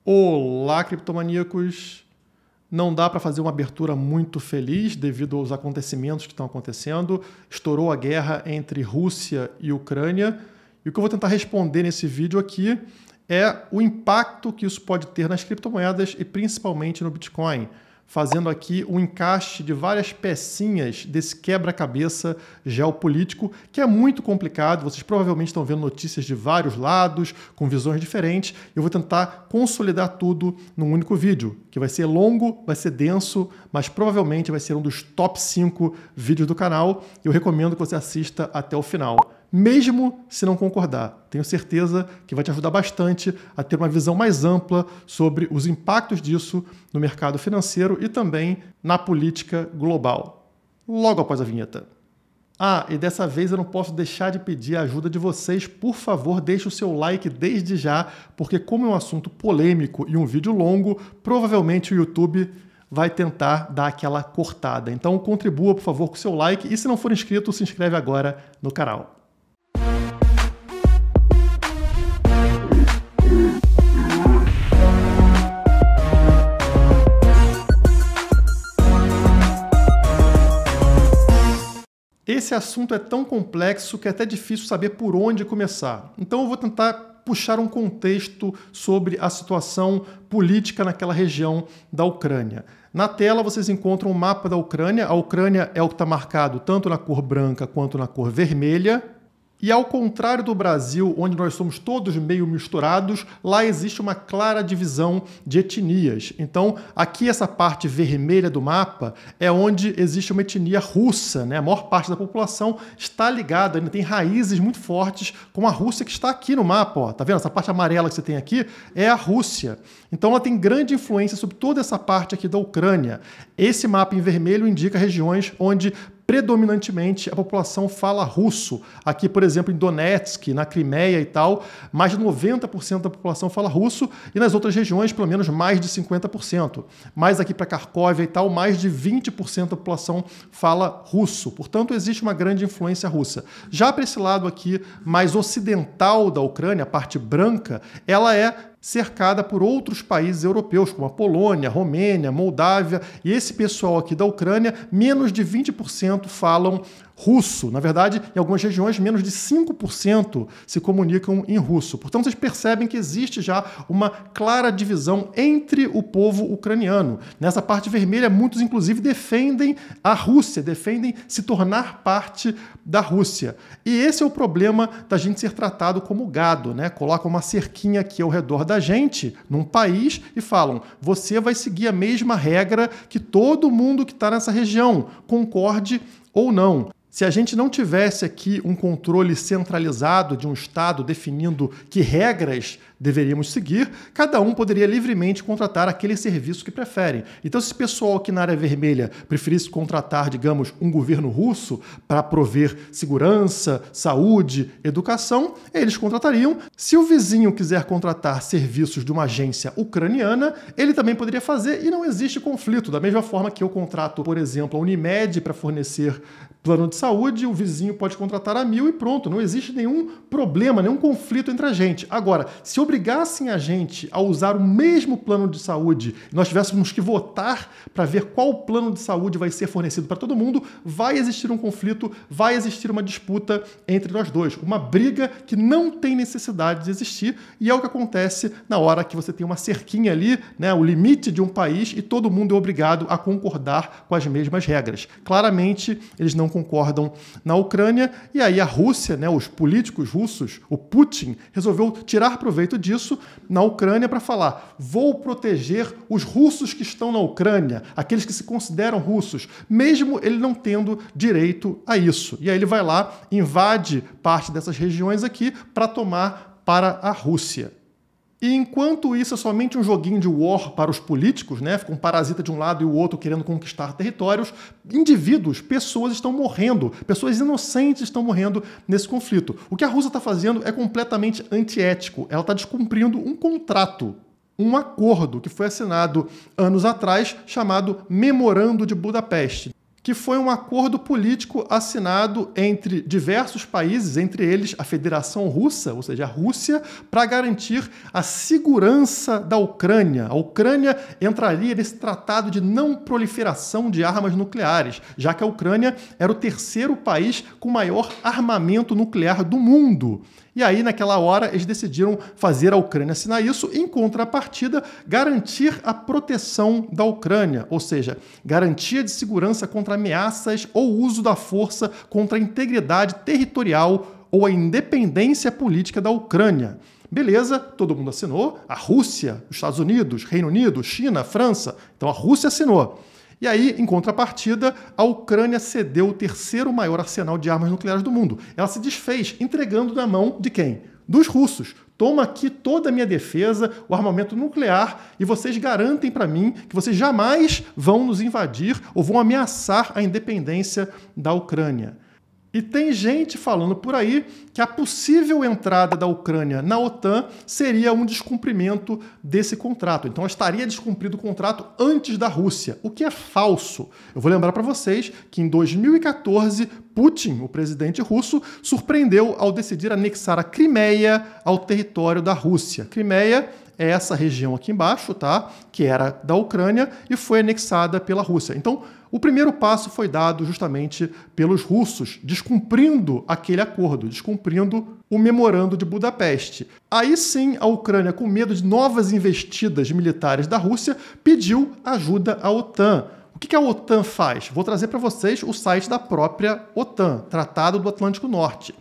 Olá, criptomaníacos! Não dá para fazer uma abertura muito feliz devido aos acontecimentos que estão acontecendo. Estourou a guerra entre Rússia e Ucrânia. E o que eu vou tentar responder nesse vídeo aqui é o impacto que isso pode ter nas criptomoedas e principalmente no Bitcoin, fazendo aqui um encaixe de várias pecinhas desse quebra-cabeça geopolítico, que é muito complicado. Vocês provavelmente estão vendo notícias de vários lados, com visões diferentes. Eu vou tentar consolidar tudo num único vídeo, que vai ser longo, vai ser denso, mas provavelmente vai ser um dos top 5 vídeos do canal. Eu recomendo que você assista até o final, mesmo se não concordar. Tenho certeza que vai te ajudar bastante a ter uma visão mais ampla sobre os impactos disso no mercado financeiro e também na política global. Logo após a vinheta. E dessa vez eu não posso deixar de pedir a ajuda de vocês. Por favor, deixe o seu like desde já, porque como é um assunto polêmico e um vídeo longo, provavelmente o YouTube vai tentar dar aquela cortada. Então contribua, por favor, com o seu like e se não for inscrito, se inscreve agora no canal. Esse assunto é tão complexo que é até difícil saber por onde começar. Então eu vou tentar puxar um contexto sobre a situação política naquela região da Ucrânia. Na tela vocês encontram o mapa da Ucrânia. A Ucrânia é o que está marcado tanto na cor branca quanto na cor vermelha. E ao contrário do Brasil, onde nós somos todos meio misturados, lá existe uma clara divisão de etnias. Então, aqui essa parte vermelha do mapa é onde existe uma etnia russa, né? A maior parte da população está ligada, ainda tem raízes muito fortes com a Rússia que está aqui no mapa. Ó. Tá vendo? Essa parte amarela que você tem aqui é a Rússia. Então, ela tem grande influência sobre toda essa parte aqui da Ucrânia. Esse mapa em vermelho indica regiões onde predominantemente a população fala russo. Aqui, por exemplo, em Donetsk, na Crimeia e tal, mais de 90% da população fala russo e nas outras regiões, pelo menos mais de 50%. Mais aqui para Kharkov e tal, mais de 20% da população fala russo. Portanto, existe uma grande influência russa. Já para esse lado aqui, mais ocidental da Ucrânia, a parte branca, ela é cercada por outros países europeus, como a Polônia, Romênia, Moldávia, e esse pessoal aqui da Ucrânia, menos de 20% falam russo. Na verdade, em algumas regiões, menos de 5% se comunicam em russo. Portanto, vocês percebem que existe já uma clara divisão entre o povo ucraniano. Nessa parte vermelha, muitos, inclusive, defendem a Rússia, defendem se tornar parte da Rússia. E esse é o problema da gente ser tratado como gado, né? Colocam uma cerquinha aqui ao redor da gente, num país, e falam: você vai seguir a mesma regra que todo mundo que está nessa região, concorde ou não. Se a gente não tivesse aqui um controle centralizado de um Estado definindo que regras deveríamos seguir, cada um poderia livremente contratar aquele serviço que preferem. Então, se esse pessoal aqui na área vermelha preferisse contratar, digamos, um governo russo para prover segurança, saúde, educação, eles contratariam. Se o vizinho quiser contratar serviços de uma agência ucraniana, ele também poderia fazer e não existe conflito. Da mesma forma que eu contrato, por exemplo, a Unimed para fornecer plano de saúde, o vizinho pode contratar a 1000 e pronto. Não existe nenhum problema, nenhum conflito entre a gente. Agora, se obrigassem a gente a usar o mesmo plano de saúde, nós tivéssemos que votar para ver qual plano de saúde vai ser fornecido para todo mundo, vai existir um conflito, vai existir uma disputa entre nós dois. Uma briga que não tem necessidade de existir e é o que acontece na hora que você tem uma cerquinha ali, né, o limite de um país e todo mundo é obrigado a concordar com as mesmas regras. Claramente, eles não concordam na Ucrânia, e aí a Rússia, né, os políticos russos, o Putin, resolveu tirar proveito disso na Ucrânia para falar: vou proteger os russos que estão na Ucrânia, aqueles que se consideram russos, mesmo ele não tendo direito a isso. E aí ele vai lá, invade parte dessas regiões aqui para tomar para a Rússia. E enquanto isso é somente um joguinho de war para os políticos, né? Fica um parasita de um lado e o outro querendo conquistar territórios, indivíduos, pessoas estão morrendo, pessoas inocentes estão morrendo nesse conflito. O que a Rússia está fazendo é completamente antiético. Ela está descumprindo um contrato, um acordo que foi assinado anos atrás, chamado Memorando de Budapeste, que foi um acordo político assinado entre diversos países, entre eles a Federação Russa, ou seja, a Rússia, para garantir a segurança da Ucrânia. A Ucrânia entraria nesse tratado de não proliferação de armas nucleares, já que a Ucrânia era o terceiro país com maior armamento nuclear do mundo. E aí, naquela hora, eles decidiram fazer a Ucrânia assinar isso e, em contrapartida, garantir a proteção da Ucrânia, ou seja, garantia de segurança contra ameaças ou uso da força contra a integridade territorial ou a independência política da Ucrânia. Beleza, todo mundo assinou, a Rússia, os Estados Unidos, Reino Unido, China, França. Então a Rússia assinou. E aí, em contrapartida, a Ucrânia cedeu o terceiro maior arsenal de armas nucleares do mundo. Ela se desfez, entregando na mão de quem? Dos russos. Toma aqui toda a minha defesa, o armamento nuclear, e vocês garantem para mim que vocês jamais vão nos invadir ou vão ameaçar a independência da Ucrânia. E tem gente falando por aí que a possível entrada da Ucrânia na OTAN seria um descumprimento desse contrato. Então, ela estaria descumprido o contrato antes da Rússia, o que é falso. Eu vou lembrar para vocês que em 2014, Putin, o presidente russo, surpreendeu ao decidir anexar a Crimeia ao território da Rússia. Crimeia é essa região aqui embaixo, tá? Que era da Ucrânia e foi anexada pela Rússia. Então, o primeiro passo foi dado justamente pelos russos, descumprindo aquele acordo, descumprindo o memorando de Budapeste. Aí sim, a Ucrânia, com medo de novas investidas militares da Rússia, pediu ajuda à OTAN. O que a OTAN faz? Vou trazer para vocês o site da própria OTAN, Tratado do Atlântico Norte.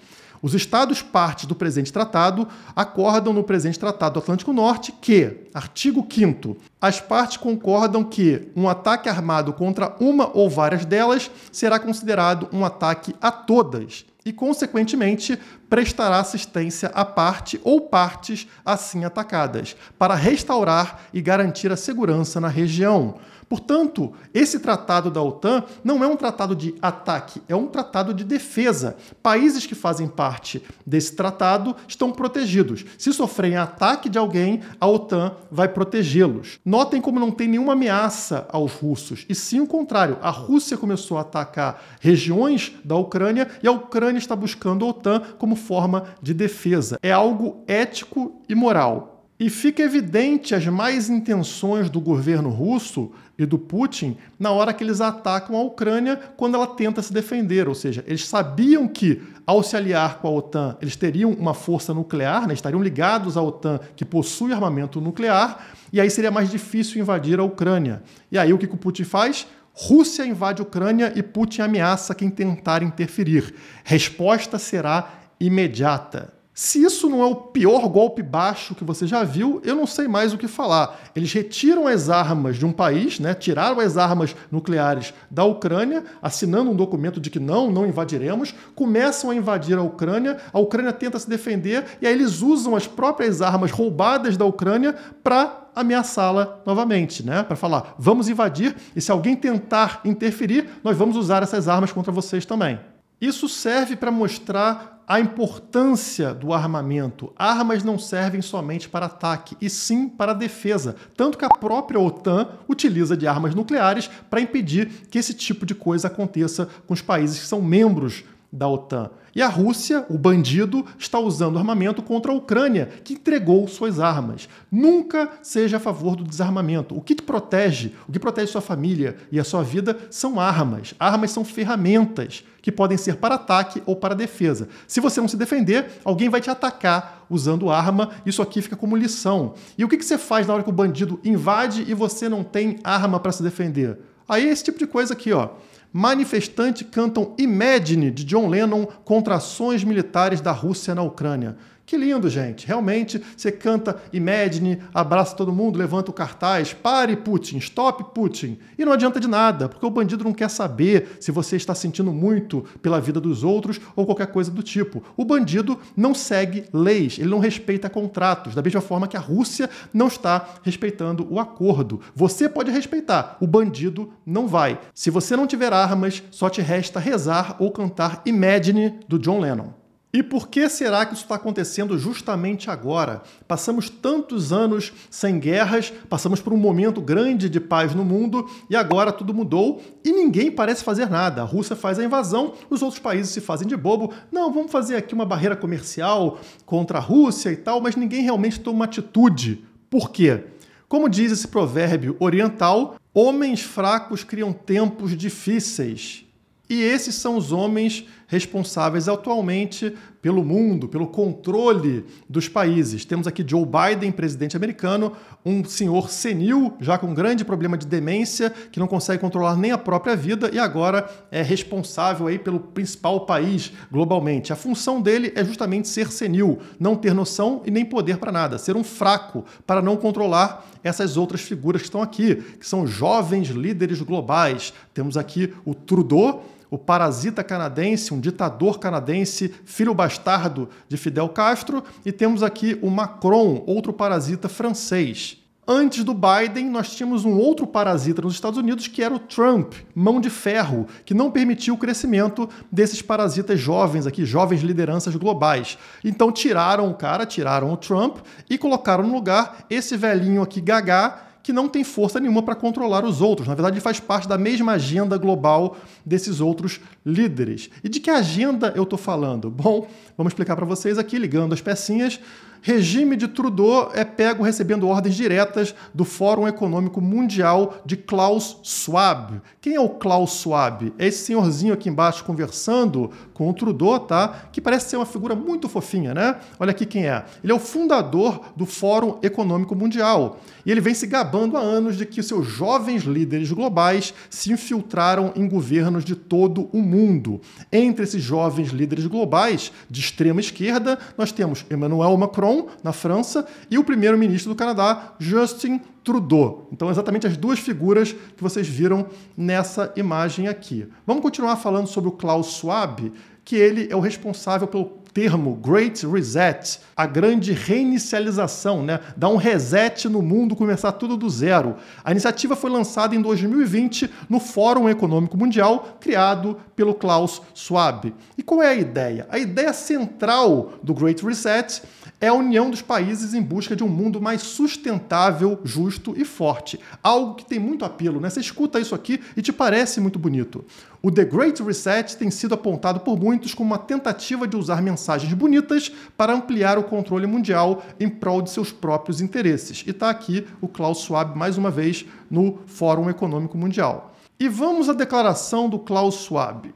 Os Estados partes do presente tratado acordam no presente Tratado do Atlântico Norte que, artigo 5º, as partes concordam que um ataque armado contra uma ou várias delas será considerado um ataque a todas e, consequentemente, prestará assistência à parte ou partes assim atacadas, para restaurar e garantir a segurança na região. Portanto, esse tratado da OTAN não é um tratado de ataque, é um tratado de defesa. Países que fazem parte desse tratado estão protegidos. Se sofrerem ataque de alguém, a OTAN vai protegê-los. Notem como não tem nenhuma ameaça aos russos, e sim o contrário. A Rússia começou a atacar regiões da Ucrânia e a Ucrânia está buscando a OTAN como forma de defesa. É algo ético e moral. E fica evidente as más intenções do governo russo e do Putin na hora que eles atacam a Ucrânia quando ela tenta se defender. Ou seja, eles sabiam que, ao se aliar com a OTAN, eles teriam uma força nuclear, né? Estariam ligados à OTAN, que possui armamento nuclear, e aí seria mais difícil invadir a Ucrânia. E aí o que o Putin faz? Rússia invade a Ucrânia e Putin ameaça quem tentar interferir. Resposta será imediata. Se isso não é o pior golpe baixo que você já viu, eu não sei mais o que falar. Eles retiram as armas de um país, né? Tiraram as armas nucleares da Ucrânia, assinando um documento de que não invadiremos, começam a invadir a Ucrânia tenta se defender e aí eles usam as próprias armas roubadas da Ucrânia para ameaçá-la novamente, né? Para falar, vamos invadir e se alguém tentar interferir, nós vamos usar essas armas contra vocês também. Isso serve para mostrar a importância do armamento. Armas não servem somente para ataque, e sim para defesa. Tanto que a própria OTAN utiliza de armas nucleares para impedir que esse tipo de coisa aconteça com os países que são membros da OTAN. E a Rússia, o bandido, está usando armamento contra a Ucrânia, que entregou suas armas. Nunca seja a favor do desarmamento. O que te protege, o que protege sua família e a sua vida são armas. Armas são ferramentas que podem ser para ataque ou para defesa. Se você não se defender, alguém vai te atacar usando arma. Isso aqui fica como lição. E o que você faz na hora que o bandido invade e você não tem arma para se defender? Aí esse tipo de coisa aqui, ó. Manifestantes cantam Imagine, de John Lennon, contra ações militares da Rússia na Ucrânia. Que lindo, gente. Realmente, você canta Imagine, abraça todo mundo, levanta o cartaz, pare Putin, stop Putin. E não adianta de nada, porque o bandido não quer saber se você está sentindo muito pela vida dos outros ou qualquer coisa do tipo. O bandido não segue leis, ele não respeita contratos, da mesma forma que a Rússia não está respeitando o acordo. Você pode respeitar, o bandido não vai. Se você não tiver armas, só te resta rezar ou cantar Imagine, do John Lennon. E por que será que isso está acontecendo justamente agora? Passamos tantos anos sem guerras, passamos por um momento grande de paz no mundo e agora tudo mudou e ninguém parece fazer nada. A Rússia faz a invasão, os outros países se fazem de bobo. Não, vamos fazer aqui uma barreira comercial contra a Rússia e tal, mas ninguém realmente toma uma atitude. Por quê? Como diz esse provérbio oriental, homens fracos criam tempos difíceis. E esses são os homens responsáveis atualmente pelo mundo, pelo controle dos países. Temos aqui Joe Biden, presidente americano, um senhor senil, já com um grande problema de demência, que não consegue controlar nem a própria vida e agora é responsável aí pelo principal país globalmente. A função dele é justamente ser senil, não ter noção e nem poder para nada, ser um fraco para não controlar essas outras figuras que estão aqui, que são jovens líderes globais. Temos aqui o Trudeau, o parasita canadense, um ditador canadense, filho bastardo de Fidel Castro, e temos aqui o Macron, outro parasita francês. Antes do Biden, nós tínhamos um outro parasita nos Estados Unidos, que era o Trump, mão de ferro, que não permitiu o crescimento desses parasitas jovens aqui, jovens lideranças globais. Então tiraram o cara, tiraram o Trump e colocaram no lugar esse velhinho aqui, gagá, que não tem força nenhuma para controlar os outros. Na verdade, ele faz parte da mesma agenda global desses outros líderes. E de que agenda eu estou falando? Bom, vamos explicar para vocês aqui, ligando as pecinhas. Regime de Trudeau é pego recebendo ordens diretas do Fórum Econômico Mundial de Klaus Schwab. Quem é o Klaus Schwab? É esse senhorzinho aqui embaixo conversando com o Trudeau, tá? Que parece ser uma figura muito fofinha, né? Olha aqui quem é. Ele é o fundador do Fórum Econômico Mundial. E ele vem se gabando há anos de que seus jovens líderes globais se infiltraram em governos de todo o mundo. Entre esses jovens líderes globais de extrema esquerda, nós temos Emmanuel Macron, na França, e o primeiro-ministro do Canadá, Justin Trudeau. Então, exatamente as duas figuras que vocês viram nessa imagem aqui. Vamos continuar falando sobre o Klaus Schwab, que ele é o responsável pelo termo Great Reset, a grande reinicialização, né? Dar um reset no mundo, começar tudo do zero. A iniciativa foi lançada em 2020 no Fórum Econômico Mundial, criado pelo Klaus Schwab. E qual é a ideia? A ideia central do Great Reset é a união dos países em busca de um mundo mais sustentável, justo e forte. Algo que tem muito apelo, né? Você escuta isso aqui e te parece muito bonito. O The Great Reset tem sido apontado por muitos como uma tentativa de usar mensagens bonitas para ampliar o controle mundial em prol de seus próprios interesses. E está aqui o Klaus Schwab, mais uma vez, no Fórum Econômico Mundial. E vamos à declaração do Klaus Schwab.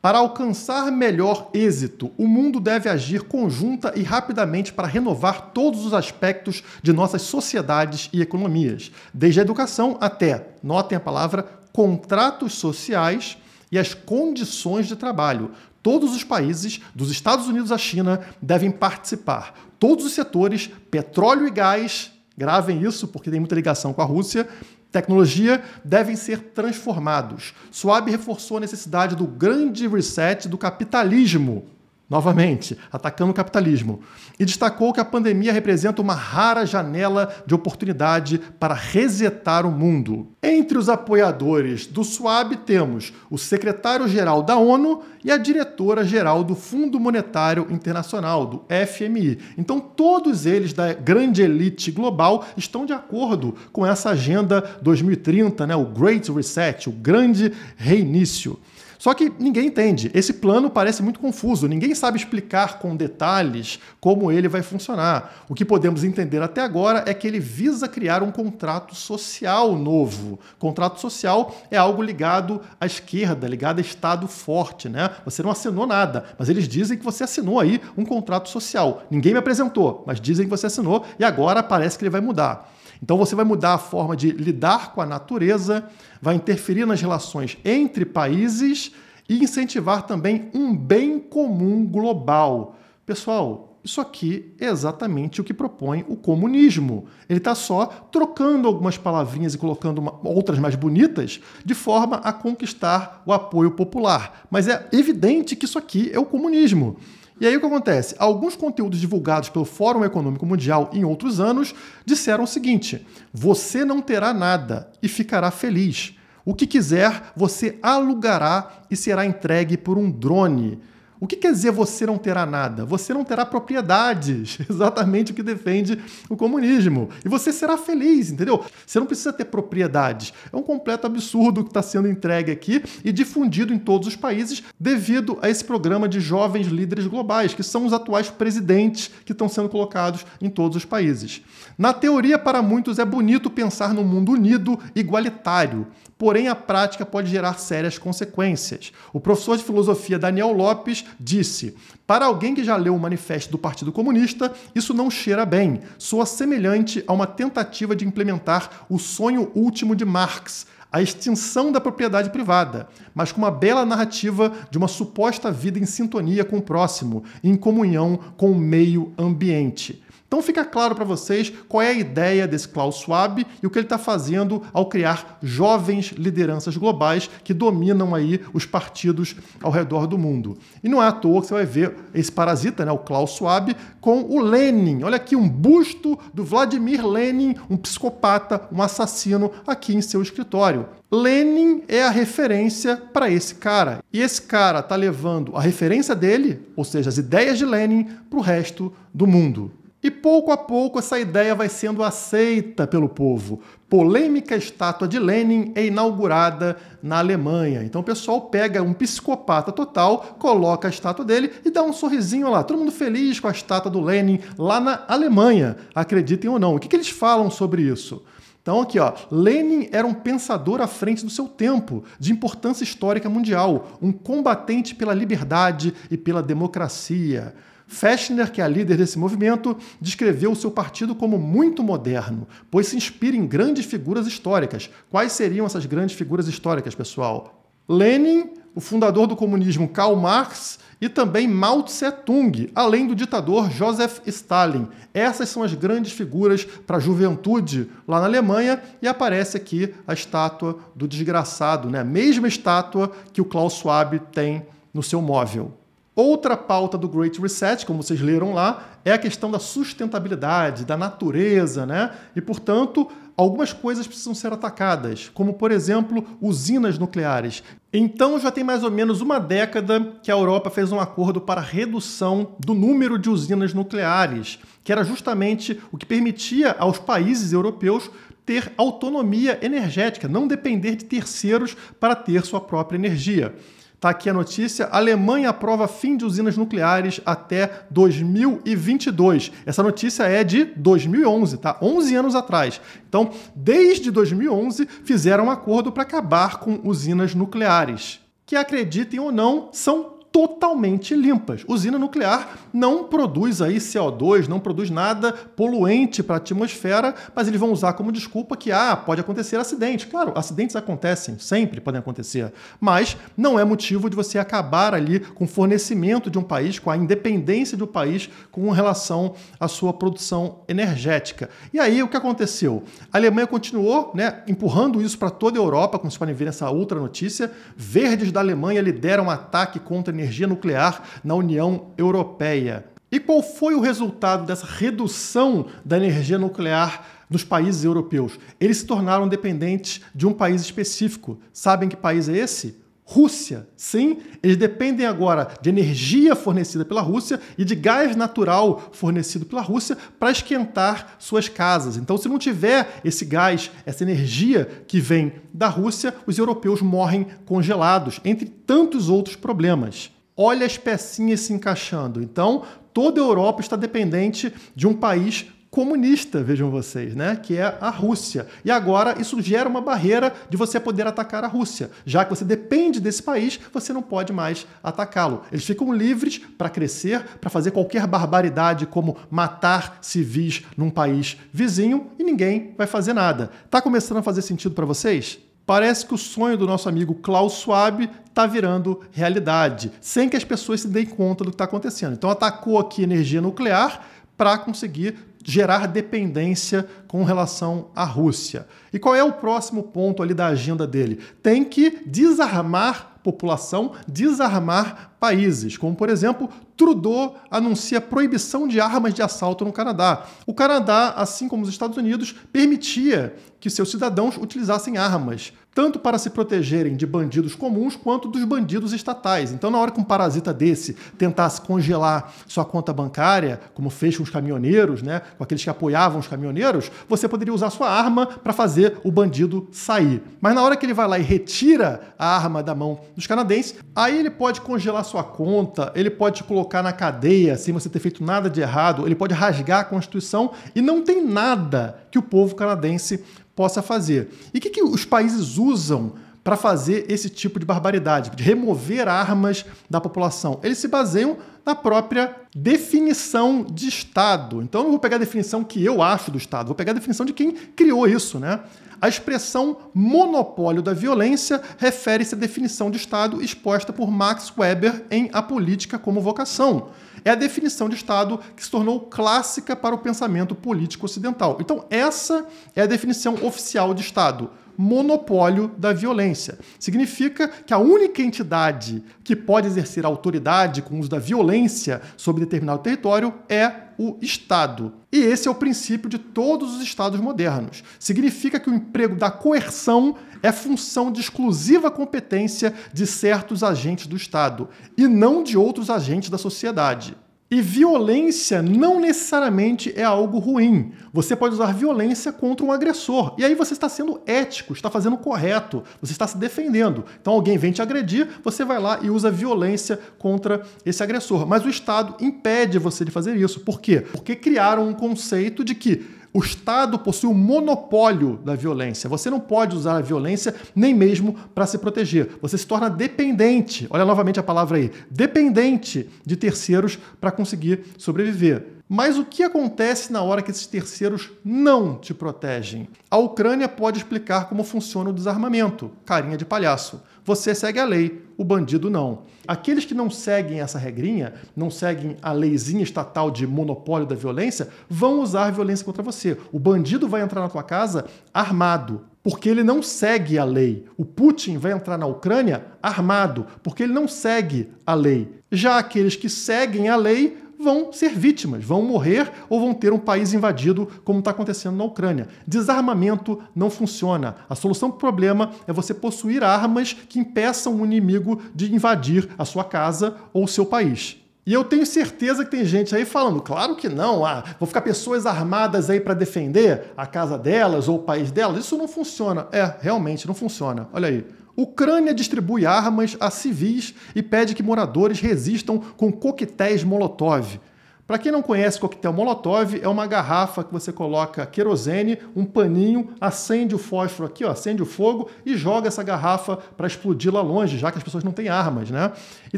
Para alcançar melhor êxito, o mundo deve agir conjunta e rapidamente para renovar todos os aspectos de nossas sociedades e economias, desde a educação até, notem a palavra, contratos sociais e as condições de trabalho. Todos os países, dos Estados Unidos à China, devem participar. Todos os setores, petróleo e gás, gravem isso porque tem muita ligação com a Rússia, tecnologia, devem ser transformados. Schwab reforçou a necessidade do grande reset do capitalismo, novamente, atacando o capitalismo, e destacou que a pandemia representa uma rara janela de oportunidade para resetar o mundo. Entre os apoiadores do Schwab temos o secretário-geral da ONU e a diretora-geral do Fundo Monetário Internacional, do FMI. Então, todos eles da grande elite global estão de acordo com essa agenda 2030, né? O Great Reset, o grande reinício. Só que ninguém entende. Esse plano parece muito confuso. Ninguém sabe explicar com detalhes como ele vai funcionar. O que podemos entender até agora é que ele visa criar um contrato social novo. Contrato social é algo ligado à esquerda, ligado a Estado forte, né? Você não assinou nada, mas eles dizem que você assinou aí um contrato social. Ninguém me apresentou, mas dizem que você assinou e agora parece que ele vai mudar. Então você vai mudar a forma de lidar com a natureza, vai interferir nas relações entre países e incentivar também um bem comum global. Pessoal, isso aqui é exatamente o que propõe o comunismo. Ele está só trocando algumas palavrinhas e colocando outras mais bonitas de forma a conquistar o apoio popular. Mas é evidente que isso aqui é o comunismo. E aí o que acontece? Alguns conteúdos divulgados pelo Fórum Econômico Mundial em outros anos disseram o seguinte: você não terá nada e ficará feliz. O que quiser, você alugará e será entregue por um drone. O que quer dizer você não terá nada? Você não terá propriedades, exatamente o que defende o comunismo. E você será feliz, entendeu? Você não precisa ter propriedades. É um completo absurdo que está sendo entregue aqui e difundido em todos os países devido a esse programa de jovens líderes globais, que são os atuais presidentes que estão sendo colocados em todos os países. Na teoria, para muitos, é bonito pensar num mundo unido, igualitário. Porém, a prática pode gerar sérias consequências. O professor de filosofia Daniel Lopes disse: para alguém que já leu o manifesto do Partido Comunista, isso não cheira bem. Soa semelhante a uma tentativa de implementar o sonho último de Marx, a extinção da propriedade privada, mas com uma bela narrativa de uma suposta vida em sintonia com o próximo, em comunhão com o meio ambiente. Então fica claro para vocês qual é a ideia desse Klaus Schwab e o que ele está fazendo ao criar jovens lideranças globais que dominam aí os partidos ao redor do mundo. E não é à toa que você vai ver esse parasita, né, o Klaus Schwab, com o Lenin. Olha aqui, um busto do Vladimir Lenin, um psicopata, um assassino, aqui em seu escritório. Lenin é a referência para esse cara. E esse cara está levando a referência dele, ou seja, as ideias de Lenin, para o resto do mundo. E pouco a pouco essa ideia vai sendo aceita pelo povo. Polêmica estátua de Lenin é inaugurada na Alemanha. Então o pessoal pega um psicopata total, coloca a estátua dele e dá um sorrisinho lá. Todo mundo feliz com a estátua do Lenin lá na Alemanha, acreditem ou não. O que eles falam sobre isso? Então aqui, ó, Lenin era um pensador à frente do seu tempo, de importância histórica mundial, um combatente pela liberdade e pela democracia. Fechner, que é a líder desse movimento, descreveu o seu partido como muito moderno, pois se inspira em grandes figuras históricas. Quais seriam essas grandes figuras históricas, pessoal? Lenin, o fundador do comunismo Karl Marx e também Mao Tse-tung, além do ditador Joseph Stalin. Essas são as grandes figuras para a juventude lá na Alemanha e aparece aqui a estátua do desgraçado, né? A mesma estátua que o Klaus Schwab tem no seu móvel. Outra pauta do Great Reset, como vocês leram lá, é a questão da sustentabilidade, da natureza, né? E, portanto, algumas coisas precisam ser atacadas, como, por exemplo, usinas nucleares. Então, já tem mais ou menos uma década que a Europa fez um acordo para a redução do número de usinas nucleares, que era justamente o que permitia aos países europeus ter autonomia energética, não depender de terceiros para ter sua própria energia. Está aqui a notícia: a Alemanha aprova fim de usinas nucleares até 2022. Essa notícia é de 2011, tá? 11 anos atrás. Então, desde 2011, fizeram um acordo para acabar com usinas nucleares, que, acreditem ou não, são totalmente limpas. Usina nuclear não produz aí CO2, não produz nada poluente para a atmosfera, mas eles vão usar como desculpa que pode acontecer acidente. Claro, acidentes acontecem, sempre podem acontecer, mas não é motivo de você acabar ali com o fornecimento de um país, com a independência de um país com relação à sua produção energética. E aí o que aconteceu? A Alemanha continuou, né, empurrando isso para toda a Europa, como vocês podem ver nessa outra notícia. Verdes da Alemanha lideram um ataque contra a energia nuclear na União Europeia. E qual foi o resultado dessa redução da energia nuclear nos países europeus? Eles se tornaram dependentes de um país específico. Sabem que país é esse? Rússia. Sim, eles dependem agora de energia fornecida pela Rússia e de gás natural fornecido pela Rússia para esquentar suas casas. Então, se não tiver esse gás, essa energia que vem da Rússia, os europeus morrem congelados, entre tantos outros problemas. Olha as pecinhas se encaixando. Então, toda a Europa está dependente de um país comunista, vejam vocês, né? Que é a Rússia. E agora isso gera uma barreira de você poder atacar a Rússia. Já que você depende desse país, você não pode mais atacá-lo. Eles ficam livres para crescer, para fazer qualquer barbaridade como matar civis num país vizinho e ninguém vai fazer nada. Tá começando a fazer sentido para vocês? Parece que o sonho do nosso amigo Klaus Schwab está virando realidade, sem que as pessoas se deem conta do que está acontecendo. Então atacou aqui energia nuclear para conseguir gerar dependência com relação à Rússia. E qual é o próximo ponto ali da agenda dele? Tem que desarmar população, desarmar países, como por exemplo, Trudeau anuncia proibição de armas de assalto no Canadá. O Canadá, assim como os Estados Unidos, permitia que que seus cidadãos utilizassem armas, tanto para se protegerem de bandidos comuns quanto dos bandidos estatais. Então, na hora que um parasita desse tentasse congelar sua conta bancária, como fez com os caminhoneiros, né, com aqueles que apoiavam os caminhoneiros, você poderia usar sua arma para fazer o bandido sair. Mas na hora que ele vai lá e retira a arma da mão dos canadenses, aí ele pode congelar sua conta, ele pode te colocar na cadeia sem você ter feito nada de errado, ele pode rasgar a Constituição e não tem nada que o povo canadense possa fazer. E o que os países usam para fazer esse tipo de barbaridade, de remover armas da população? Eles se baseiam na própria definição de Estado. Então eu não vou pegar a definição que eu acho do Estado, vou pegar a definição de quem criou isso, né? A expressão monopólio da violência refere-se à definição de Estado exposta por Max Weber em A Política como Vocação. É a definição de Estado que se tornou clássica para o pensamento político ocidental. Então, essa é a definição oficial de Estado. Monopólio da violência. Significa que a única entidade que pode exercer autoridade com o uso da violência sobre determinado território é o Estado. E esse é o princípio de todos os Estados modernos. Significa que o emprego da coerção é função de exclusiva competência de certos agentes do Estado e não de outros agentes da sociedade. E violência não necessariamente é algo ruim. Você pode usar violência contra um agressor. E aí você está sendo ético, está fazendo o correto, você está se defendendo. Então alguém vem te agredir, você vai lá e usa violência contra esse agressor. Mas o Estado impede você de fazer isso. Por quê? Porque criaram um conceito de que o Estado possui o monopólio da violência. Você não pode usar a violência nem mesmo para se proteger. Você se torna dependente, olha novamente a palavra aí, dependente de terceiros para conseguir sobreviver. Mas o que acontece na hora que esses terceiros não te protegem? A Ucrânia pode explicar como funciona o desarmamento. Carinha de palhaço. Você segue a lei, o bandido não. Aqueles que não seguem essa regrinha, não seguem a leizinha estatal de monopólio da violência, vão usar violência contra você. O bandido vai entrar na tua casa armado, porque ele não segue a lei. O Putin vai entrar na Ucrânia armado, porque ele não segue a lei. Já aqueles que seguem a lei vão ser vítimas, vão morrer ou vão ter um país invadido, como está acontecendo na Ucrânia. Desarmamento não funciona. A solução para o problema é você possuir armas que impeçam o inimigo de invadir a sua casa ou o seu país. E eu tenho certeza que tem gente aí falando, claro que não, vão ficar pessoas armadas aí para defender a casa delas ou o país delas. Isso não funciona. Realmente não funciona. Olha aí. Ucrânia distribui armas a civis e pede que moradores resistam com coquetéis Molotov. Para quem não conhece coquetel Molotov, é uma garrafa que você coloca querosene, um paninho, acende o fósforo aqui, ó, acende o fogo e joga essa garrafa para explodir lá longe, já que as pessoas não têm armas, né? E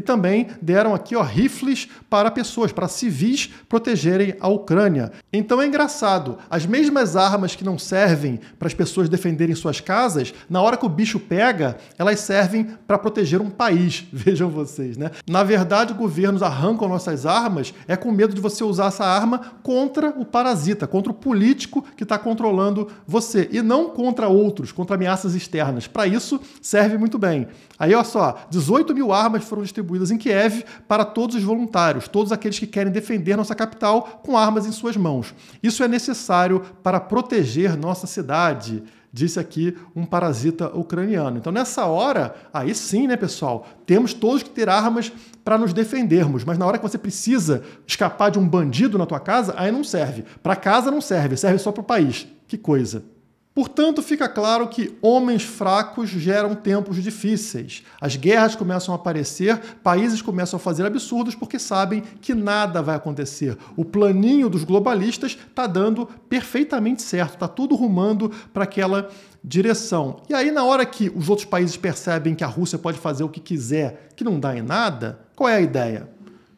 também deram aqui, ó, rifles para pessoas, para civis protegerem a Ucrânia. Então é engraçado, as mesmas armas que não servem para as pessoas defenderem suas casas, na hora que o bicho pega, elas servem para proteger um país, vejam vocês, né? Na verdade, governos arrancam nossas armas com medo de você usar essa arma contra o parasita, contra o político que está controlando você, e não contra outros, contra ameaças externas. Para isso, serve muito bem. Aí, olha só, 18 mil armas foram distribuídas em Kiev para todos os voluntários, todos aqueles que querem defender nossa capital com armas em suas mãos. Isso é necessário para proteger nossa cidade, disse aqui um parasita ucraniano. Então, nessa hora, aí sim, né, pessoal, temos todos que ter armas para nos defendermos, mas na hora que você precisa escapar de um bandido na tua casa, aí não serve. Para casa não serve, serve só para o país. Que coisa. Portanto, fica claro que homens fracos geram tempos difíceis. As guerras começam a aparecer, países começam a fazer absurdos porque sabem que nada vai acontecer. O planinho dos globalistas está dando perfeitamente certo, está tudo rumando para aquela direção. E aí, na hora que os outros países percebem que a Rússia pode fazer o que quiser, que não dá em nada, qual é a ideia?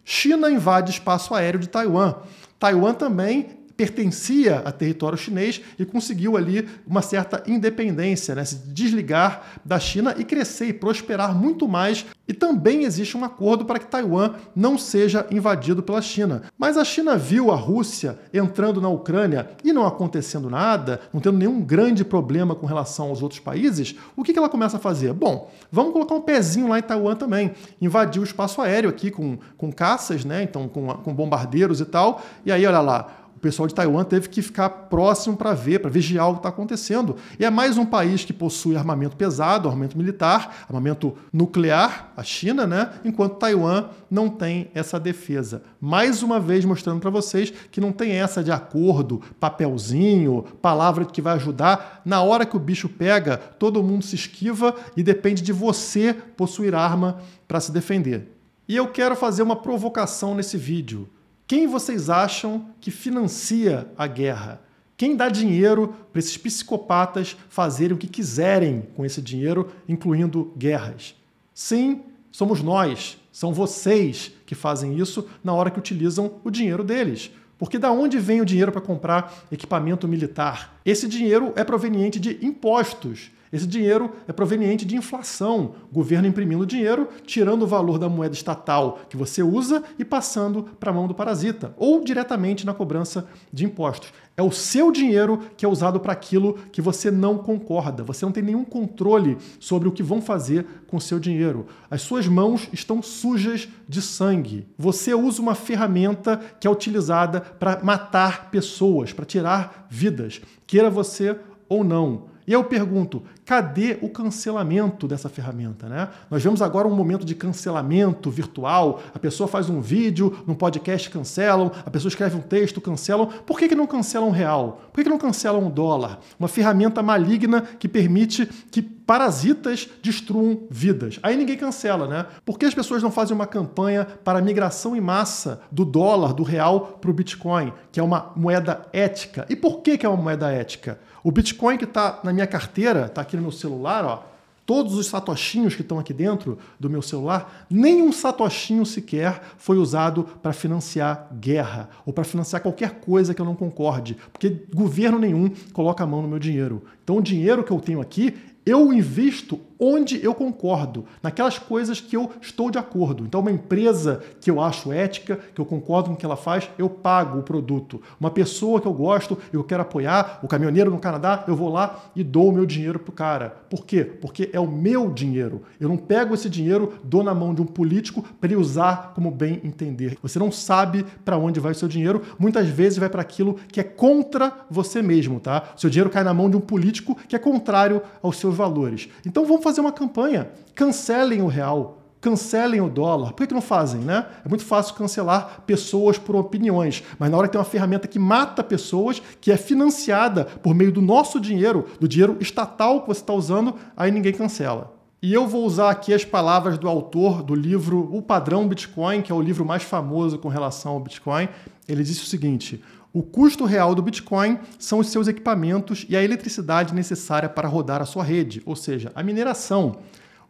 China invade espaço aéreo de Taiwan. Taiwan também pertencia a território chinês e conseguiu ali uma certa independência, né? Se desligar da China e crescer e prosperar muito mais. E também existe um acordo para que Taiwan não seja invadido pela China. Mas a China viu a Rússia entrando na Ucrânia e não acontecendo nada, não tendo nenhum grande problema com relação aos outros países, o que ela começa a fazer? Bom, vamos colocar um pezinho lá em Taiwan também. Invadir o espaço aéreo aqui com caças, né? Então com bombardeiros e tal. E aí, olha lá, O pessoal de Taiwan teve que ficar próximo para ver, para vigiar o que está acontecendo. E é mais um país que possui armamento pesado, armamento militar, armamento nuclear, a China, né? Enquanto Taiwan não tem essa defesa. Mais uma vez mostrando para vocês que não tem essa de acordo, papelzinho, palavra que vai ajudar. Na hora que o bicho pega, todo mundo se esquiva e depende de você possuir arma para se defender. E eu quero fazer uma provocação nesse vídeo. Quem vocês acham que financia a guerra? Quem dá dinheiro para esses psicopatas fazerem o que quiserem com esse dinheiro, incluindo guerras? Sim, somos nós, são vocês que fazem isso na hora que utilizam o dinheiro deles. Porque da onde vem o dinheiro para comprar equipamento militar? Esse dinheiro é proveniente de impostos. Esse dinheiro é proveniente de inflação, governo imprimindo dinheiro, tirando o valor da moeda estatal que você usa e passando para a mão do parasita, ou diretamente na cobrança de impostos. É o seu dinheiro que é usado para aquilo que você não concorda. Você não tem nenhum controle sobre o que vão fazer com o seu dinheiro. As suas mãos estão sujas de sangue. Você usa uma ferramenta que é utilizada para matar pessoas, para tirar vidas, queira você ou não. E eu pergunto, cadê o cancelamento dessa ferramenta, né? Nós vemos agora um momento de cancelamento virtual, a pessoa faz um vídeo, num podcast cancelam, a pessoa escreve um texto, cancelam. Por que não cancelam um real? Por que não cancelam um dólar? Uma ferramenta maligna que permite que parasitas destruam vidas. Aí ninguém cancela, né? Por que as pessoas não fazem uma campanha para a migração em massa do dólar, do real, para o Bitcoin, que é uma moeda ética? E por que é uma moeda ética? O Bitcoin que está na minha carteira, está aqui no meu celular, ó, todos os satoshinhos que estão aqui dentro do meu celular, nenhum satoshinho sequer foi usado para financiar guerra ou para financiar qualquer coisa que eu não concorde, porque governo nenhum coloca a mão no meu dinheiro. Então o dinheiro que eu tenho aqui, eu invisto onde eu concordo, naquelas coisas que eu estou de acordo. Então, uma empresa que eu acho ética, que eu concordo com o que ela faz, eu pago o produto. Uma pessoa que eu gosto, eu quero apoiar, o caminhoneiro no Canadá, eu vou lá e dou o meu dinheiro pro cara. Por quê? Porque é o meu dinheiro. Eu não pego esse dinheiro, dou na mão de um político para ele usar como bem entender. Você não sabe para onde vai o seu dinheiro, muitas vezes vai para aquilo que é contra você mesmo, tá? O seu dinheiro cai na mão de um político que é contrário aos seus valores. Então vamos fazer uma campanha. Cancelem o real, cancelem o dólar. Por que não fazem, né? É muito fácil cancelar pessoas por opiniões, mas na hora que tem uma ferramenta que mata pessoas, que é financiada por meio do nosso dinheiro, do dinheiro estatal que você está usando, aí ninguém cancela. E eu vou usar aqui as palavras do autor do livro O Padrão Bitcoin, que é o livro mais famoso com relação ao Bitcoin. Ele disse o seguinte: o custo real do Bitcoin são os seus equipamentos e a eletricidade necessária para rodar a sua rede, ou seja, a mineração.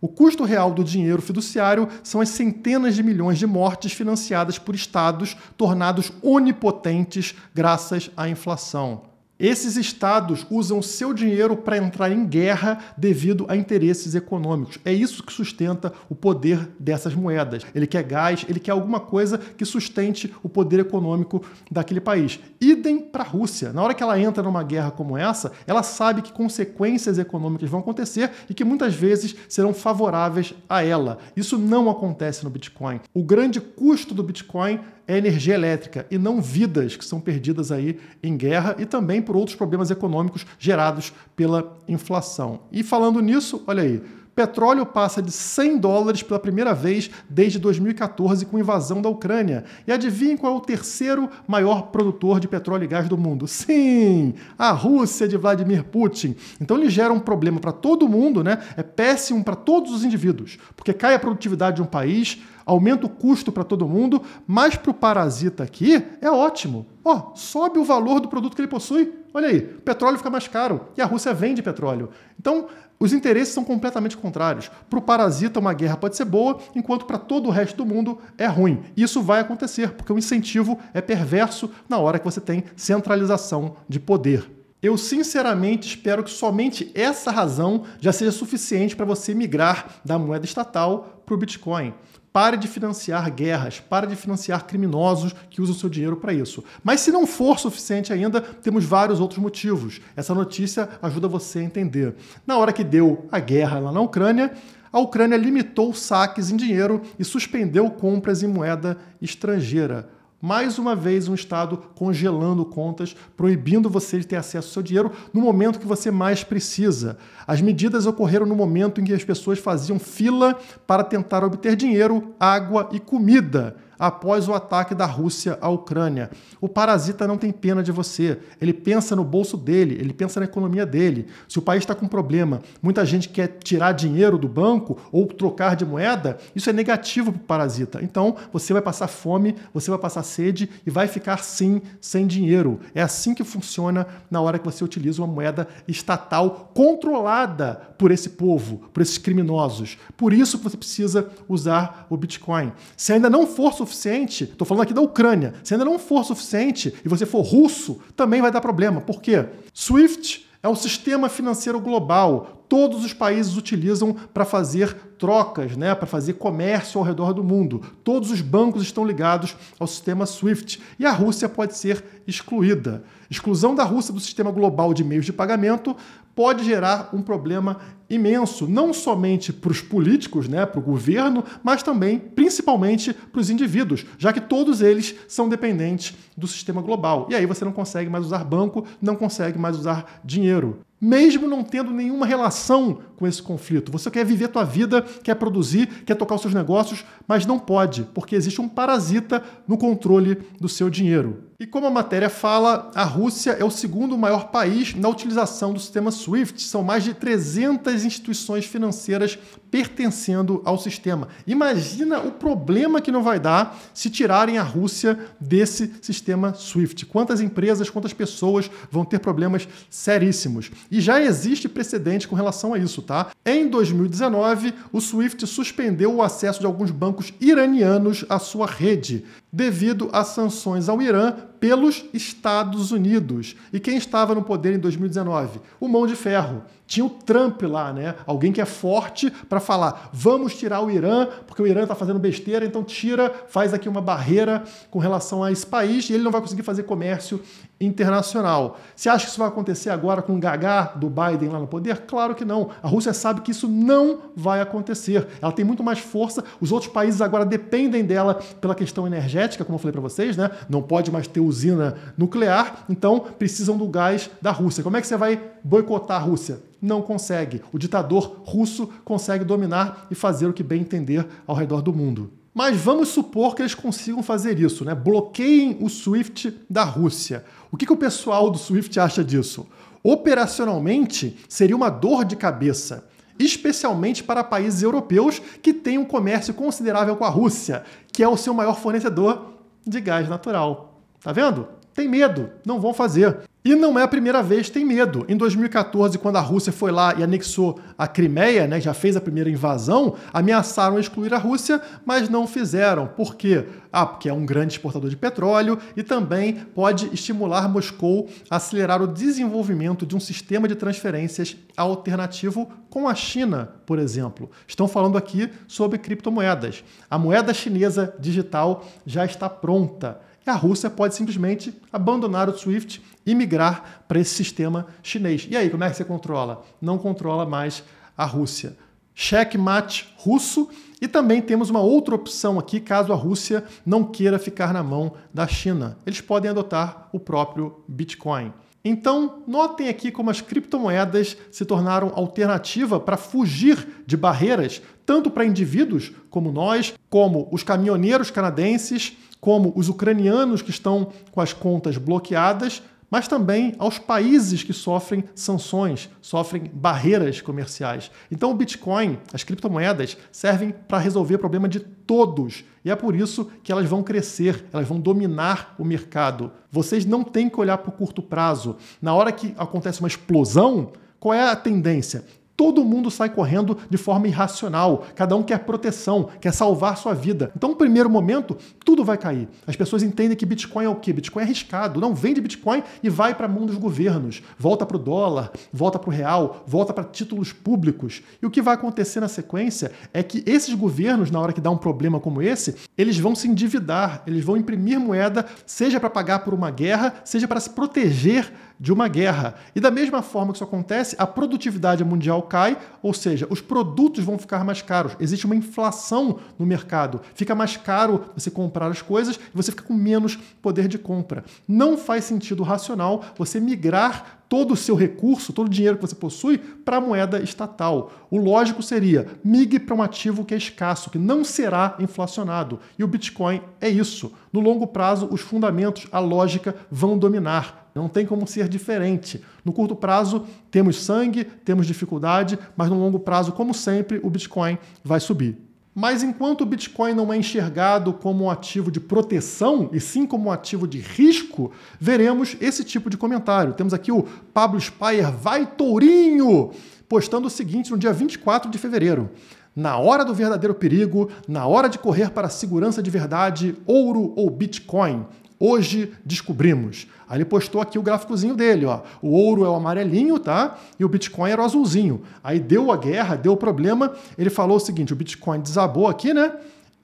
O custo real do dinheiro fiduciário são as centenas de milhões de mortes financiadas por estados tornados onipotentes graças à inflação. Esses estados usam seu dinheiro para entrar em guerra devido a interesses econômicos. É isso que sustenta o poder dessas moedas. Ele quer gás, ele quer alguma coisa que sustente o poder econômico daquele país. Idem para a Rússia. Na hora que ela entra numa guerra como essa, ela sabe que consequências econômicas vão acontecer e que muitas vezes serão favoráveis a ela. Isso não acontece no Bitcoin. O grande custo do Bitcoin é energia elétrica e não vidas que são perdidas aí em guerra e também por outros problemas econômicos gerados pela inflação. E falando nisso, olha aí, petróleo passa de $100 pela primeira vez desde 2014 com a invasão da Ucrânia. E adivinhem qual é o terceiro maior produtor de petróleo e gás do mundo? Sim, a Rússia de Vladimir Putin. Então ele gera um problema para todo mundo, né? É péssimo para todos os indivíduos, porque cai a produtividade de um país, aumenta o custo para todo mundo, mas para o parasita aqui é ótimo. Ó, sobe o valor do produto que ele possui. Olha aí, o petróleo fica mais caro e a Rússia vende petróleo. Então, os interesses são completamente contrários. Para o parasita, uma guerra pode ser boa, enquanto para todo o resto do mundo é ruim. Isso vai acontecer, porque o incentivo é perverso na hora que você tem centralização de poder. Eu sinceramente espero que somente essa razão já seja suficiente para você migrar da moeda estatal para o Bitcoin. Pare de financiar guerras, pare de financiar criminosos que usam seu dinheiro para isso. Mas se não for suficiente ainda, temos vários outros motivos. Essa notícia ajuda você a entender. Na hora que deu a guerra lá na Ucrânia, a Ucrânia limitou saques em dinheiro e suspendeu compras em moeda estrangeira. Mais uma vez, um Estado congelando contas, proibindo você de ter acesso ao seu dinheiro no momento que você mais precisa. As medidas ocorreram no momento em que as pessoas faziam fila para tentar obter dinheiro, água e comida após o ataque da Rússia à Ucrânia. O parasita não tem pena de você. Ele pensa no bolso dele, ele pensa na economia dele. Se o país está com problema, muita gente quer tirar dinheiro do banco ou trocar de moeda, isso é negativo para o parasita. Então, você vai passar fome, você vai passar sede e vai ficar, sim, sem dinheiro. É assim que funciona na hora que você utiliza uma moeda estatal controlada por esse povo, por esses criminosos. Por isso que você precisa usar o Bitcoin. Se ainda não for suficiente, estou falando aqui da Ucrânia, se ainda não for suficiente e você for russo, também vai dar problema. Por quê? SWIFT é um sistema financeiro global. Todos os países utilizam para fazer trocas, né, para fazer comércio ao redor do mundo. Todos os bancos estão ligados ao sistema SWIFT e a Rússia pode ser excluída. Exclusão da Rússia do sistema global de meios de pagamento pode gerar um problema imenso, não somente para os políticos, né, para o governo, mas também, principalmente, para os indivíduos, já que todos eles são dependentes do sistema global. E aí você não consegue mais usar banco, não consegue mais usar dinheiro. Mesmo não tendo nenhuma relação com esse conflito. Você quer viver a tua vida, quer produzir, quer tocar os seus negócios, mas não pode, porque existe um parasita no controle do seu dinheiro. E como a matéria fala, a Rússia é o segundo maior país na utilização do sistema SWIFT. São mais de 300 instituições financeiras pertencendo ao sistema. Imagina o problema que não vai dar se tirarem a Rússia desse sistema SWIFT. Quantas empresas, quantas pessoas vão ter problemas seríssimos. E já existe precedente com relação a isso, tá? Em 2019, o SWIFT suspendeu o acesso de alguns bancos iranianos à sua rede, devido a sanções ao Irã pelos Estados Unidos. E quem estava no poder em 2019? O Mão de Ferro. Tinha o Trump lá, né? Alguém que é forte para falar, vamos tirar o Irã, porque o Irã está fazendo besteira, então tira, faz aqui uma barreira com relação a esse país e ele não vai conseguir fazer comércio internacional. Você acha que isso vai acontecer agora com o Gagá do Biden lá no poder? Claro que não. A Rússia sabe que isso não vai acontecer. Ela tem muito mais força, os outros países agora dependem dela pela questão energética, como eu falei para vocês, né? Não pode mais ter usina nuclear, então precisam do gás da Rússia. Como é que você vai boicotar a Rússia? Não consegue. O ditador russo consegue dominar e fazer o que bem entender ao redor do mundo. Mas vamos supor que eles consigam fazer isso, né? Bloqueiem o SWIFT da Rússia. O que o pessoal do SWIFT acha disso? Operacionalmente, seria uma dor de cabeça, especialmente para países europeus que têm um comércio considerável com a Rússia, que é o seu maior fornecedor de gás natural. Tá vendo? Tem medo, não vão fazer. E não é a primeira vez que tem medo. Em 2014, quando a Rússia foi lá e anexou a Crimeia, né, já fez a primeira invasão, ameaçaram excluir a Rússia, mas não fizeram. Por quê? Porque é um grande exportador de petróleo e também pode estimular Moscou a acelerar o desenvolvimento de um sistema de transferências alternativo com a China, por exemplo. Estão falando aqui sobre criptomoedas. A moeda chinesa digital já está pronta. E a Rússia pode simplesmente abandonar o SWIFT e migrar para esse sistema chinês. E aí, como é que você controla? Não controla mais a Rússia. Checkmate russo. E também temos uma outra opção aqui, caso a Rússia não queira ficar na mão da China. Eles podem adotar o próprio Bitcoin. Então, notem aqui como as criptomoedas se tornaram alternativa para fugir de barreiras, tanto para indivíduos como nós, como os caminhoneiros canadenses, como os ucranianos que estão com as contas bloqueadas, mas também aos países que sofrem sanções, sofrem barreiras comerciais. Então o Bitcoin, as criptomoedas, servem para resolver o problema de todos. E é por isso que elas vão crescer, elas vão dominar o mercado. Vocês não têm que olhar para o curto prazo. Na hora que acontece uma explosão, qual é a tendência? Todo mundo sai correndo de forma irracional. Cada um quer proteção, quer salvar sua vida. Então, no primeiro momento, tudo vai cair. As pessoas entendem que Bitcoin é o quê? Bitcoin é arriscado. Não, vende Bitcoin e vai para a mão dos governos. Volta para o dólar, volta para o real, volta para títulos públicos. E o que vai acontecer na sequência é que esses governos, na hora que dá um problema como esse, eles vão se endividar, eles vão imprimir moeda, seja para pagar por uma guerra, seja para se proteger de uma guerra. E da mesma forma que isso acontece, a produtividade mundial real cai, ou seja, os produtos vão ficar mais caros. Existe uma inflação no mercado. Fica mais caro você comprar as coisas e você fica com menos poder de compra. Não faz sentido racional você migrar todo o seu recurso, todo o dinheiro que você possui, para a moeda estatal. O lógico seria, migre para um ativo que é escasso, que não será inflacionado. E o Bitcoin é isso. No longo prazo, os fundamentos, a lógica vão dominar. Não tem como ser diferente. No curto prazo, temos sangue, temos dificuldade, mas no longo prazo, como sempre, o Bitcoin vai subir. Mas enquanto o Bitcoin não é enxergado como um ativo de proteção, e sim como um ativo de risco, veremos esse tipo de comentário. Temos aqui o Pablo Spyer, vai Tourinho, postando o seguinte no dia 24 de fevereiro. Na hora do verdadeiro perigo, na hora de correr para a segurança de verdade, ouro ou Bitcoin? Hoje descobrimos. Aí ele postou aqui o gráficozinho dele, ó. O ouro é o amarelinho, tá? E o Bitcoin era o azulzinho. Aí deu a guerra, deu o problema. Ele falou o seguinte, o Bitcoin desabou aqui, né?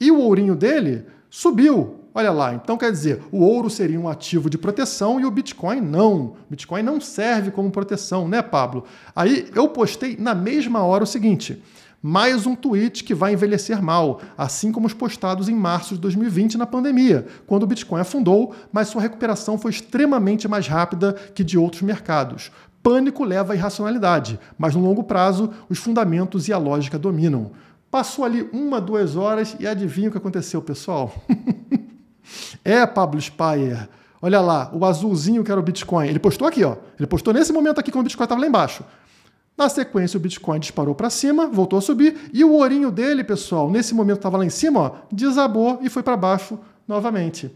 E o ourinho dele subiu. Olha lá, então quer dizer, o ouro seria um ativo de proteção e o Bitcoin não. O Bitcoin não serve como proteção, né, Pablo? Aí eu postei na mesma hora o seguinte... Mais um tweet que vai envelhecer mal, assim como os postados em março de 2020 na pandemia, quando o Bitcoin afundou, mas sua recuperação foi extremamente mais rápida que de outros mercados. Pânico leva à irracionalidade, mas no longo prazo os fundamentos e a lógica dominam. Passou ali 1, 2 horas e adivinha o que aconteceu, pessoal? Pablo Spyer. Olha lá, o azulzinho que era o Bitcoin. Ele postou aqui, ó. Ele postou nesse momento aqui quando o Bitcoin estava lá embaixo. Na sequência, o Bitcoin disparou para cima, voltou a subir, e o ourinho dele, pessoal, nesse momento estava lá em cima, ó, desabou e foi para baixo novamente.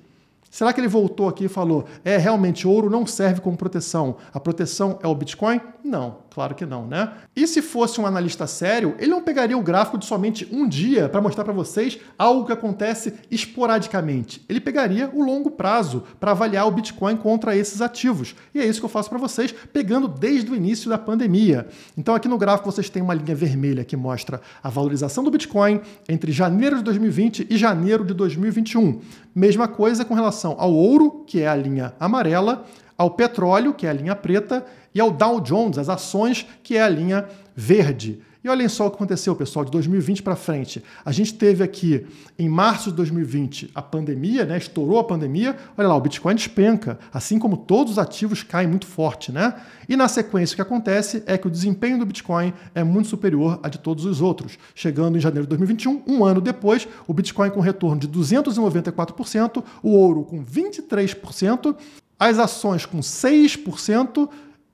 Será que ele voltou aqui e falou, realmente ouro não serve como proteção, a proteção é o Bitcoin? Não, claro que não, né? E se fosse um analista sério, ele não pegaria o gráfico de somente um dia para mostrar para vocês algo que acontece esporadicamente. Ele pegaria o longo prazo para avaliar o Bitcoin contra esses ativos. E é isso que eu faço para vocês, pegando desde o início da pandemia. Então aqui no gráfico vocês têm uma linha vermelha que mostra a valorização do Bitcoin entre janeiro de 2020 e janeiro de 2021. Mesma coisa com relação ao ouro, que é a linha amarela, ao petróleo, que é a linha preta, e ao Dow Jones, as ações, que é a linha verde. E olhem só o que aconteceu, pessoal, de 2020 para frente. A gente teve aqui, em março de 2020, a pandemia, né? Estourou a pandemia. Olha lá, o Bitcoin despenca, assim como todos os ativos caem muito forte, né? E na sequência o que acontece é que o desempenho do Bitcoin é muito superior a de todos os outros. Chegando em janeiro de 2021, um ano depois, o Bitcoin com retorno de 294%, o ouro com 23%, as ações com 6%,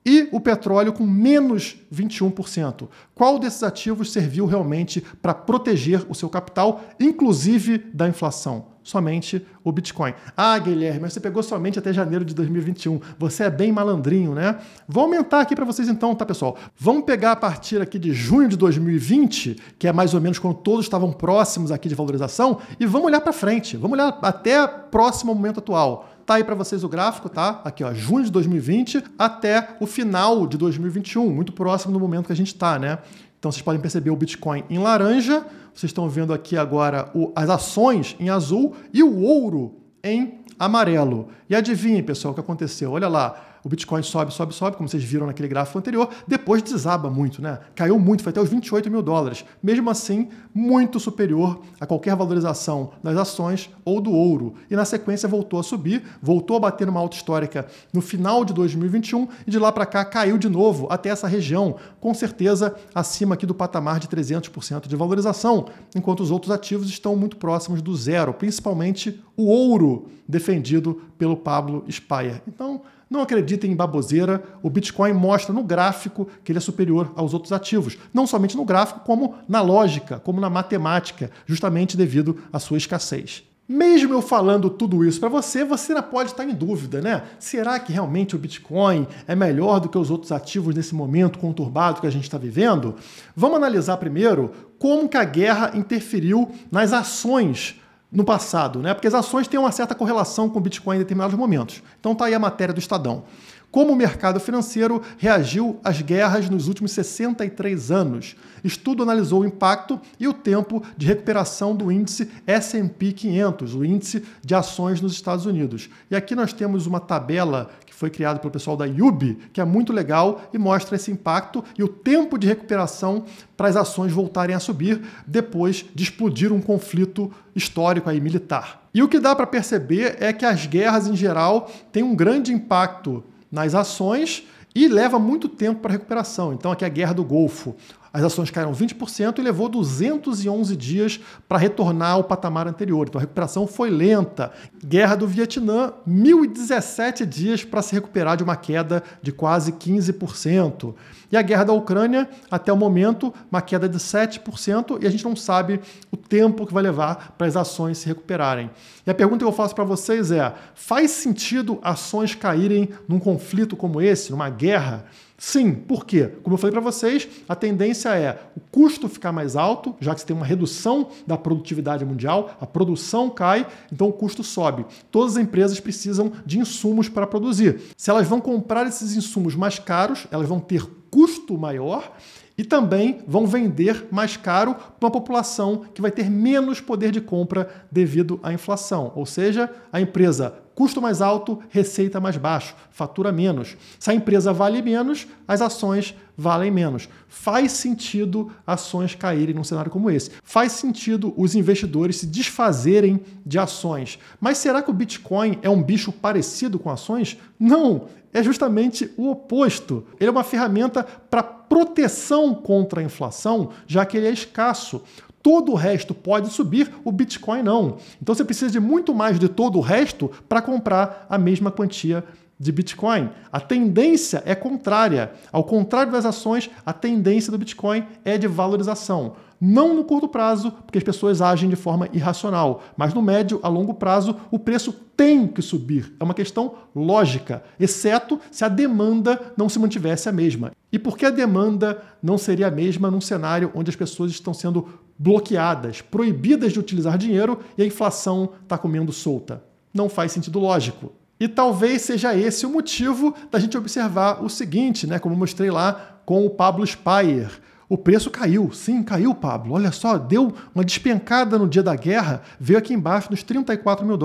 e o petróleo com menos 21%. Qual desses ativos serviu realmente para proteger o seu capital, inclusive da inflação? Somente o Bitcoin. Ah, Guilherme, mas você pegou somente até janeiro de 2021. Você é bem malandrinho, né? Vou aumentar aqui para vocês então, tá, pessoal? Vamos pegar a partir aqui de junho de 2020, que é mais ou menos quando todos estavam próximos aqui de valorização, e vamos olhar para frente. Vamos olhar até próximo ao momento atual. Tá aí para vocês o gráfico, tá? Aqui, ó, junho de 2020 até o final de 2021, muito próximo do momento que a gente está, né? Então vocês podem perceber o Bitcoin em laranja, vocês estão vendo aqui agora as ações em azul e o ouro em amarelo. E adivinhem, pessoal, o que aconteceu? Olha lá, o Bitcoin sobe, sobe, sobe, como vocês viram naquele gráfico anterior, depois desaba muito, né? Caiu muito, foi até os 28 mil dólares. Mesmo assim, muito superior a qualquer valorização das ações ou do ouro. E na sequência voltou a subir, voltou a bater numa alta histórica no final de 2021 e de lá para cá caiu de novo até essa região, com certeza acima aqui do patamar de 300% de valorização, enquanto os outros ativos estão muito próximos do zero, principalmente o ouro defendido pelo Pablo Spyer. Então, não acreditem em baboseira, o Bitcoin mostra no gráfico que ele é superior aos outros ativos. Não somente no gráfico, como na lógica, como na matemática, justamente devido à sua escassez. Mesmo eu falando tudo isso para você, você ainda pode estar em dúvida, né? Será que realmente o Bitcoin é melhor do que os outros ativos nesse momento conturbado que a gente está vivendo? Vamos analisar primeiro como que a guerra interferiu nas ações no passado, né? Porque as ações têm uma certa correlação com o Bitcoin em determinados momentos. Então tá aí a matéria do Estadão. Como o mercado financeiro reagiu às guerras nos últimos 63 anos. Estudo analisou o impacto e o tempo de recuperação do índice S&P 500, o índice de ações nos Estados Unidos. E aqui nós temos uma tabela que foi criada pelo pessoal da IUB, que é muito legal e mostra esse impacto e o tempo de recuperação para as ações voltarem a subir depois de explodir um conflito histórico aí, militar. E o que dá para perceber é que as guerras em geral têm um grande impacto nas ações e leva muito tempo para recuperação. Então aqui é a Guerra do Golfo. As ações caíram 20% e levou 211 dias para retornar ao patamar anterior. Então a recuperação foi lenta. Guerra do Vietnã, 1.017 dias para se recuperar de uma queda de quase 15%. E a guerra da Ucrânia, até o momento, uma queda de 7%, e a gente não sabe o tempo que vai levar para as ações se recuperarem. E a pergunta que eu faço para vocês é: faz sentido ações caírem num conflito como esse, numa guerra? Sim, por quê? Como eu falei para vocês, a tendência é o custo ficar mais alto, já que você tem uma redução da produtividade mundial, a produção cai, então o custo sobe. Todas as empresas precisam de insumos para produzir. Se elas vão comprar esses insumos mais caros, elas vão ter custo maior e também vão vender mais caro para uma população que vai ter menos poder de compra devido à inflação. Ou seja, a empresa custo mais alto, receita mais baixo, fatura menos. Se a empresa vale menos, as ações valem menos. Faz sentido ações caírem num cenário como esse. Faz sentido os investidores se desfazerem de ações. Mas será que o Bitcoin é um bicho parecido com ações? Não! É justamente o oposto. Ele é uma ferramenta para proteção contra a inflação, já que ele é escasso. Todo o resto pode subir, o Bitcoin não. Então você precisa de muito mais de todo o resto para comprar a mesma quantia de Bitcoin. A tendência é contrária. Ao contrário das ações, a tendência do Bitcoin é de valorização. Não no curto prazo, porque as pessoas agem de forma irracional, mas no médio a longo prazo o preço tem que subir. É uma questão lógica, exceto se a demanda não se mantivesse a mesma. E por que a demanda não seria a mesma num cenário onde as pessoas estão sendo bloqueadas, proibidas de utilizar dinheiro e a inflação está comendo solta? Não faz sentido lógico. E talvez seja esse o motivo da gente observar o seguinte, né? Como eu mostrei lá com o Pablo Spyer. O preço caiu. Sim, caiu, Pablo. Olha só, deu uma despencada no dia da guerra, veio aqui embaixo dos $34 mil.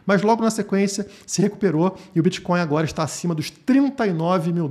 Mas logo na sequência se recuperou e o Bitcoin agora está acima dos $39 mil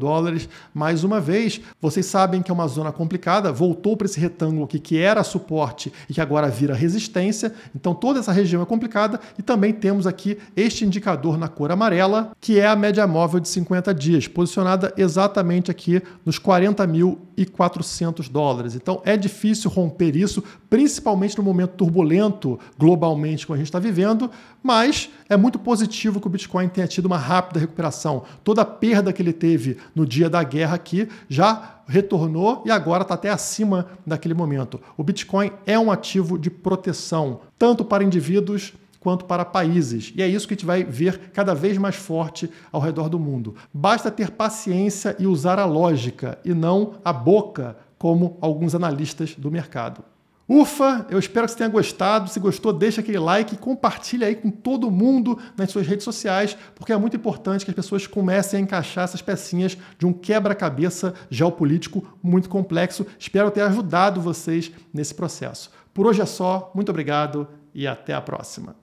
mais uma vez. Vocês sabem que é uma zona complicada, voltou para esse retângulo aqui que era suporte e que agora vira resistência. Então toda essa região é complicada e também temos aqui este indicador na cor amarela, que é a média móvel de 50 dias, posicionada exatamente aqui nos $40.400. Então é difícil romper isso, principalmente no momento turbulento globalmente que a gente está vivendo, mas é muito positivo que o Bitcoin tenha tido uma rápida recuperação. Toda a perda que ele teve no dia da guerra aqui já retornou e agora está até acima daquele momento. O Bitcoin é um ativo de proteção, tanto para indivíduos quanto para países. E é isso que a gente vai ver cada vez mais forte ao redor do mundo. Basta ter paciência e usar a lógica e não a boca, como alguns analistas do mercado. Ufa, eu espero que você tenha gostado. Se gostou, deixa aquele like e compartilha aí com todo mundo nas suas redes sociais, porque é muito importante que as pessoas comecem a encaixar essas pecinhas de um quebra-cabeça geopolítico muito complexo. Espero ter ajudado vocês nesse processo. Por hoje é só, muito obrigado e até a próxima.